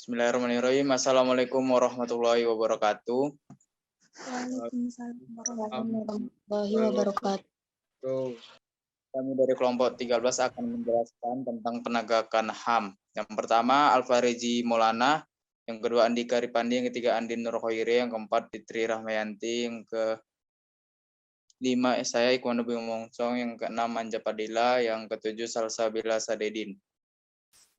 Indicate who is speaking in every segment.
Speaker 1: Bismillahirrahmanirrahim. Assalamualaikum warahmatullahi wabarakatuh.
Speaker 2: Waalaikumsalam warahmatullahi wabarakatuh.
Speaker 1: Kami dari kelompok 13 akan menjelaskan tentang penegakan HAM. Yang pertama, Alfareji Maulana. Yang kedua, Andika Ripandi. Yang ketiga, Andin Nurkhoiri. Yang keempat, Fitri Rahmayanti. Yang kelima, saya Ikhwan Nabi Mongsong. Yang keenam, Anja Padilla. Yang ketujuh, Salsabila Sadedin.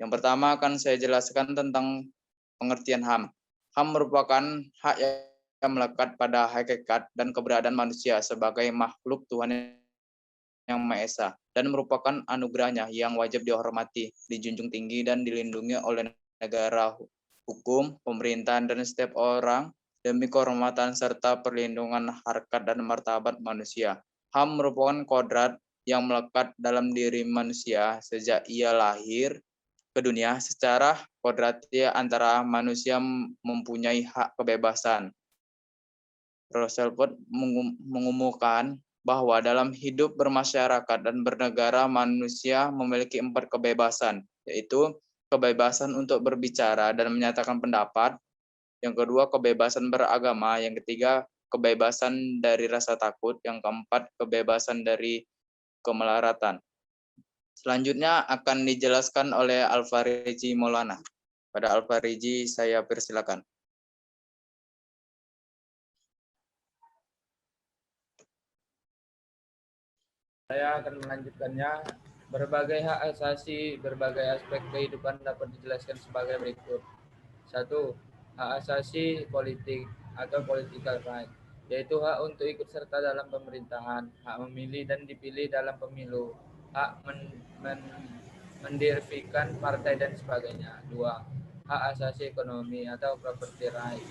Speaker 1: Yang pertama akan saya jelaskan tentang pengertian HAM. HAM merupakan hak yang melekat pada hakikat dan keberadaan manusia sebagai makhluk Tuhan yang Maha Esa dan merupakan anugerahnya yang wajib dihormati, dijunjung tinggi dan dilindungi oleh negara, hukum, pemerintahan, dan setiap orang demi kehormatan serta perlindungan harkat dan martabat manusia. HAM merupakan kodrat yang melekat dalam diri manusia sejak ia lahir ke dunia. Secara kodratnya antara manusia mempunyai hak kebebasan. Russell Put mengumumkan bahwa dalam hidup bermasyarakat dan bernegara manusia memiliki 4 kebebasan, yaitu kebebasan untuk berbicara dan menyatakan pendapat, yang kedua kebebasan beragama, yang ketiga kebebasan dari rasa takut, yang keempat kebebasan dari kemelaratan. Selanjutnya akan dijelaskan oleh Alfareji Maulana. Pada Alfareji saya persilakan.
Speaker 3: Saya akan melanjutkannya. Berbagai hak asasi, berbagai aspek kehidupan dapat dijelaskan sebagai berikut. 1. Hak asasi politik atau political right, yaitu hak untuk ikut serta dalam pemerintahan, hak memilih dan dipilih dalam pemilu, hak mendirikan partai dan sebagainya. 2. Hak asasi ekonomi atau property right,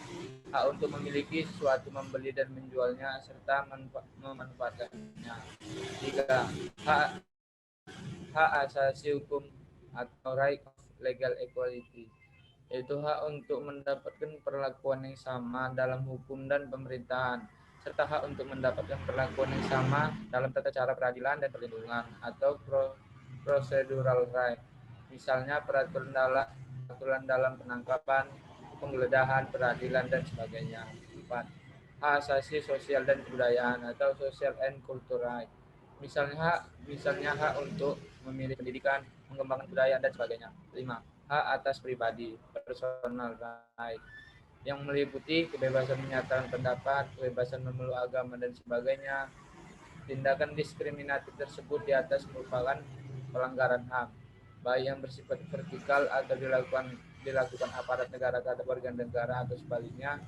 Speaker 3: hak untuk memiliki sesuatu, membeli dan menjualnya, serta memanfaatkannya. 3. Hak asasi hukum atau right of legal equality, yaitu hak untuk mendapatkan perlakuan yang sama dalam hukum dan pemerintahan, serta hak untuk mendapatkan perlakuan yang sama dalam tata cara peradilan dan perlindungan atau procedural right, misalnya peraturan dalam penangkapan, penggeledahan, peradilan, dan sebagainya. 4. Hak asasi sosial dan kebudayaan atau social and cultural right, misalnya hak untuk memilih pendidikan, mengembangkan budaya, dan sebagainya. 5. Hak atas pribadi, personal right, yang meliputi kebebasan menyatakan pendapat, kebebasan memeluk agama, dan sebagainya. Tindakan diskriminatif tersebut di atas merupakan pelanggaran HAM, baik yang bersifat vertikal atau dilakukan aparat negara terhadap warga negara atau sebaliknya,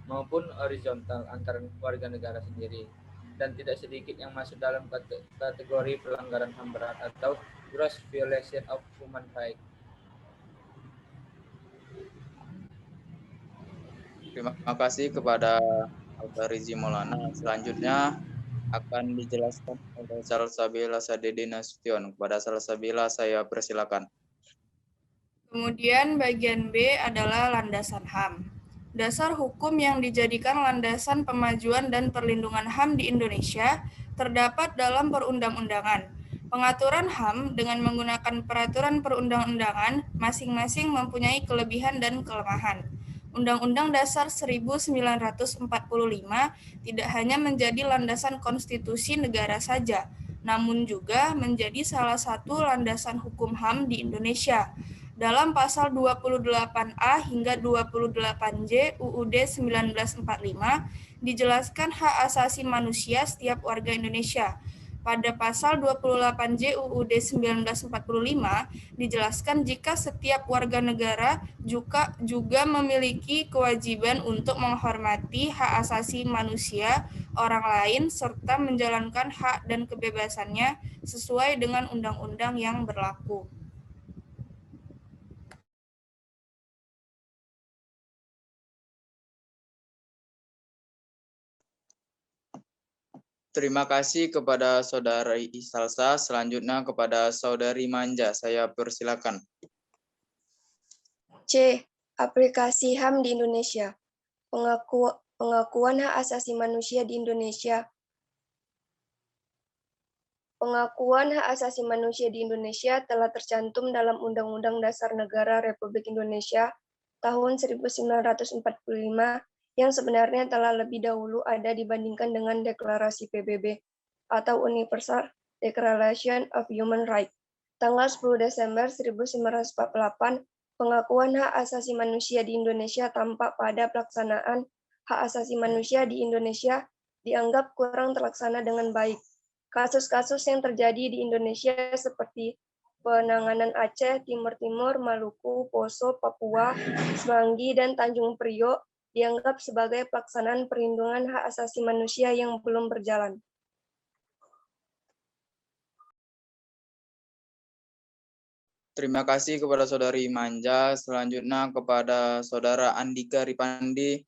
Speaker 3: maupun horizontal antar warga negara sendiri, dan tidak sedikit yang masuk dalam kategori pelanggaran HAM berat atau gross violation of human rights.
Speaker 1: Terima kasih kepada Alfareji Maulana. Selanjutnya akan dijelaskan oleh Salsabila Sadedin Nasution. Kepada Salsabila saya persilakan.
Speaker 2: Kemudian bagian B adalah landasan HAM. Dasar hukum yang dijadikan landasan pemajuan dan perlindungan HAM di Indonesia terdapat dalam perundang-undangan. Pengaturan HAM dengan menggunakan peraturan perundang-undangan masing-masing mempunyai kelebihan dan kelemahan. Undang-Undang Dasar 1945 tidak hanya menjadi landasan konstitusi negara saja, namun juga menjadi salah satu landasan hukum HAM di Indonesia. Dalam pasal 28A hingga 28J UUD 1945 dijelaskan hak asasi manusia setiap warga Indonesia. Pada pasal 28J UUD 1945 dijelaskan jika setiap warga negara juga memiliki kewajiban untuk menghormati hak asasi manusia orang lain serta menjalankan hak dan kebebasannya sesuai dengan undang-undang yang berlaku.
Speaker 1: Terima kasih kepada Saudari Salsa. Selanjutnya kepada Saudari Manja. Saya persilakan.
Speaker 4: C. Aplikasi HAM di Indonesia. Pengakuan hak asasi manusia di Indonesia. Pengakuan hak asasi manusia di Indonesia telah tercantum dalam Undang-Undang Dasar Negara Republik Indonesia tahun 1945 yang sebenarnya telah lebih dahulu ada dibandingkan dengan Deklarasi PBB atau Universal Declaration of Human Rights. Tanggal 10 Desember 1948, pengakuan hak asasi manusia di Indonesia tampak pada pelaksanaan hak asasi manusia di Indonesia dianggap kurang terlaksana dengan baik. Kasus-kasus yang terjadi di Indonesia seperti penanganan Aceh, Timur Timur, Maluku, Poso, Papua, Semanggi, dan Tanjung Priok dianggap sebagai pelaksanaan perlindungan hak asasi manusia yang belum berjalan.
Speaker 1: Terima kasih kepada Saudari Manja. Selanjutnya kepada Saudara Andika Ripandi,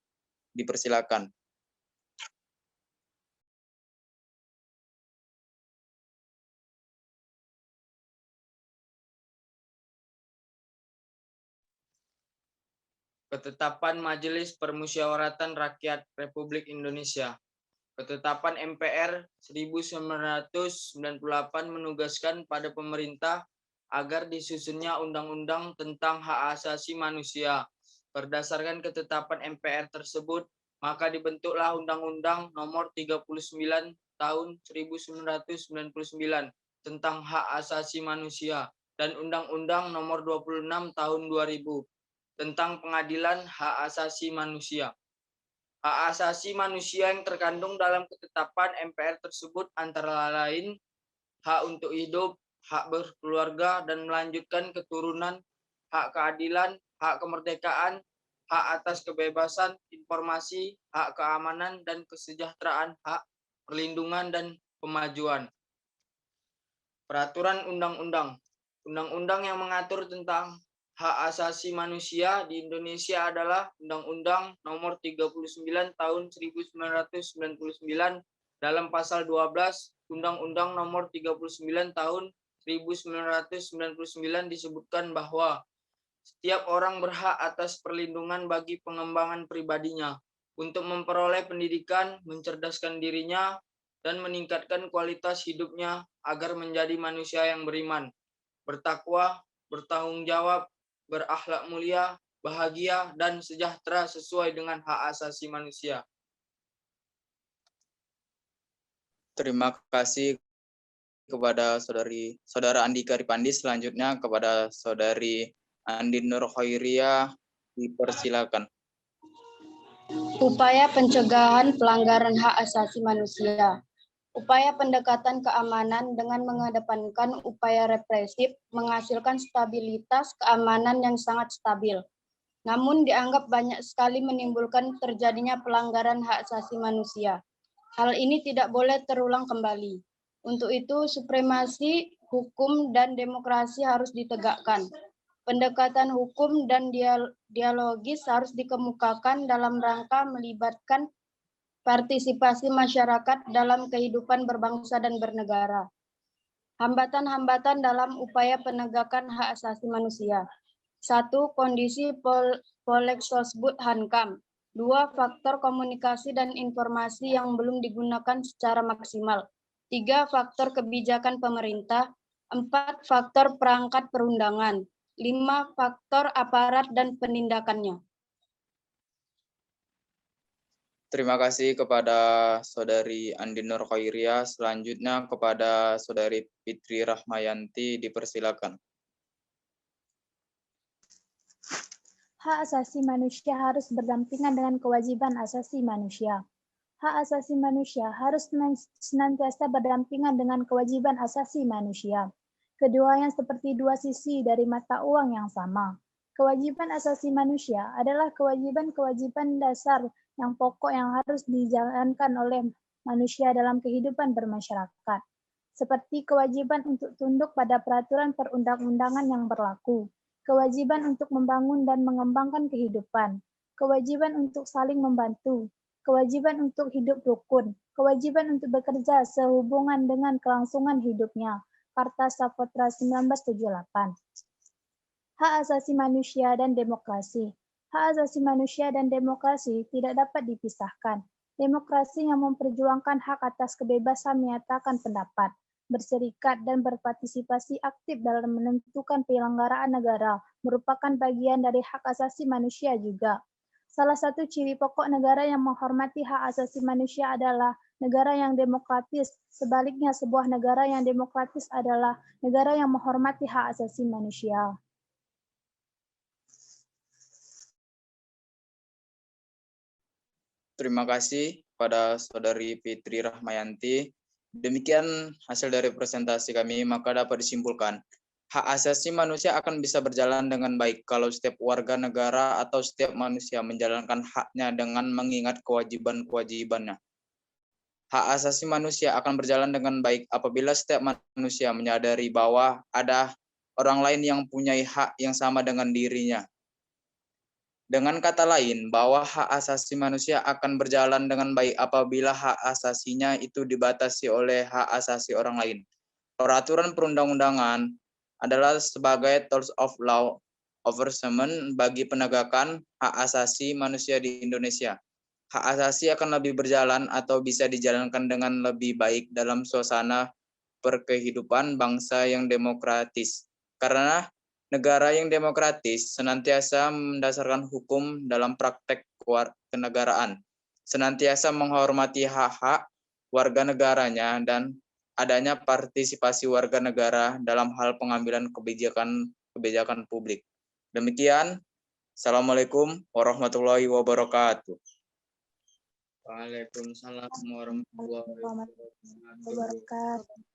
Speaker 1: dipersilakan.
Speaker 3: Ketetapan Majelis Permusyawaratan Rakyat Republik Indonesia. Ketetapan MPR 1998 menugaskan pada pemerintah agar disusunnya undang-undang tentang hak asasi manusia. Berdasarkan ketetapan MPR tersebut, maka dibentuklah Undang-Undang Nomor 39 Tahun 1999 tentang hak asasi manusia dan Undang-Undang Nomor 26 Tahun 2000 tentang Pengadilan Hak Asasi Manusia. Hak asasi manusia yang terkandung dalam ketetapan MPR tersebut antara lain hak untuk hidup, hak berkeluarga dan melanjutkan keturunan, hak keadilan, hak kemerdekaan, hak atas kebebasan informasi, hak keamanan dan kesejahteraan, hak perlindungan dan pemajuan. Peraturan undang-undang. Undang-undang yang mengatur tentang hak asasi manusia di Indonesia adalah Undang-Undang Nomor 39 Tahun 1999 dalam pasal 12 Undang-Undang Nomor 39 Tahun 1999 disebutkan bahwa setiap orang berhak atas perlindungan bagi pengembangan pribadinya untuk memperoleh pendidikan, mencerdaskan dirinya, dan meningkatkan kualitas hidupnya agar menjadi manusia yang beriman, bertakwa, bertanggung jawab, berakhlak mulia, bahagia, dan sejahtera sesuai dengan hak asasi manusia.
Speaker 1: Terima kasih kepada Saudara Andika Ripandi. Selanjutnya kepada Saudari Andi Nur Khairiyah, dipersilakan.
Speaker 5: Upaya pencegahan pelanggaran hak asasi manusia. Upaya pendekatan keamanan dengan mengedepankan upaya represif menghasilkan stabilitas keamanan yang sangat stabil. Namun dianggap banyak sekali menimbulkan terjadinya pelanggaran hak asasi manusia. Hal ini tidak boleh terulang kembali. Untuk itu, supremasi hukum dan demokrasi harus ditegakkan. Pendekatan hukum dan dialogis harus dikemukakan dalam rangka melibatkan partisipasi masyarakat dalam kehidupan berbangsa dan bernegara. Hambatan-hambatan dalam upaya penegakan hak asasi manusia. 1. Kondisi Polexosbud Hankam. 2. Faktor komunikasi dan informasi yang belum digunakan secara maksimal. 3. Faktor kebijakan pemerintah. 4. Faktor perangkat perundangan. 5. Faktor aparat dan penindakannya.
Speaker 1: Terima kasih kepada Saudari Andi Nur Khairiyah. Selanjutnya kepada Saudari Fitri Rahmayanti, dipersilakan.
Speaker 6: Hak asasi manusia harus berdampingan dengan kewajiban asasi manusia. Hak asasi manusia harus senantiasa berdampingan dengan kewajiban asasi manusia. Keduanya seperti dua sisi dari mata uang yang sama. Kewajiban asasi manusia adalah kewajiban-kewajiban dasar yang pokok yang harus dijalankan oleh manusia dalam kehidupan bermasyarakat, seperti kewajiban untuk tunduk pada peraturan perundang-undangan yang berlaku, kewajiban untuk membangun dan mengembangkan kehidupan, kewajiban untuk saling membantu, kewajiban untuk hidup rukun, kewajiban untuk bekerja sehubungan dengan kelangsungan hidupnya. Karta Sapotra 1978. Hak asasi manusia dan demokrasi. Hak asasi manusia dan demokrasi tidak dapat dipisahkan. Demokrasi yang memperjuangkan hak atas kebebasan menyatakan pendapat. berserikat, dan berpartisipasi aktif dalam menentukan penyelenggaraan negara merupakan bagian dari hak asasi manusia juga. Salah satu ciri pokok negara yang menghormati hak asasi manusia adalah negara yang demokratis. Sebaliknya, sebuah negara yang demokratis adalah negara yang menghormati hak asasi manusia.
Speaker 1: Terima kasih pada Saudari Fitri Rahmayanti. Demikian hasil dari presentasi kami, maka dapat disimpulkan hak asasi manusia akan bisa berjalan dengan baik kalau setiap warga negara atau setiap manusia menjalankan haknya dengan mengingat kewajiban-kewajibannya. Hak asasi manusia akan berjalan dengan baik apabila setiap manusia menyadari bahwa ada orang lain yang punya hak yang sama dengan dirinya. Dengan kata lain, bahwa hak asasi manusia akan berjalan dengan baik apabila hak asasinya itu dibatasi oleh hak asasi orang lain. Peraturan perundang-undangan adalah sebagai tools of law enforcement bagi penegakan hak asasi manusia di Indonesia. Hak asasi akan lebih berjalan atau bisa dijalankan dengan lebih baik dalam suasana perkehidupan bangsa yang demokratis. Karena negara yang demokratis senantiasa mendasarkan hukum dalam praktek kenegaraan, senantiasa menghormati hak-hak warga negaranya dan adanya partisipasi warga negara dalam hal pengambilan kebijakan publik. Demikian, Assalamualaikum warahmatullahi wabarakatuh. Waalaikumsalam warahmatullahi wabarakatuh.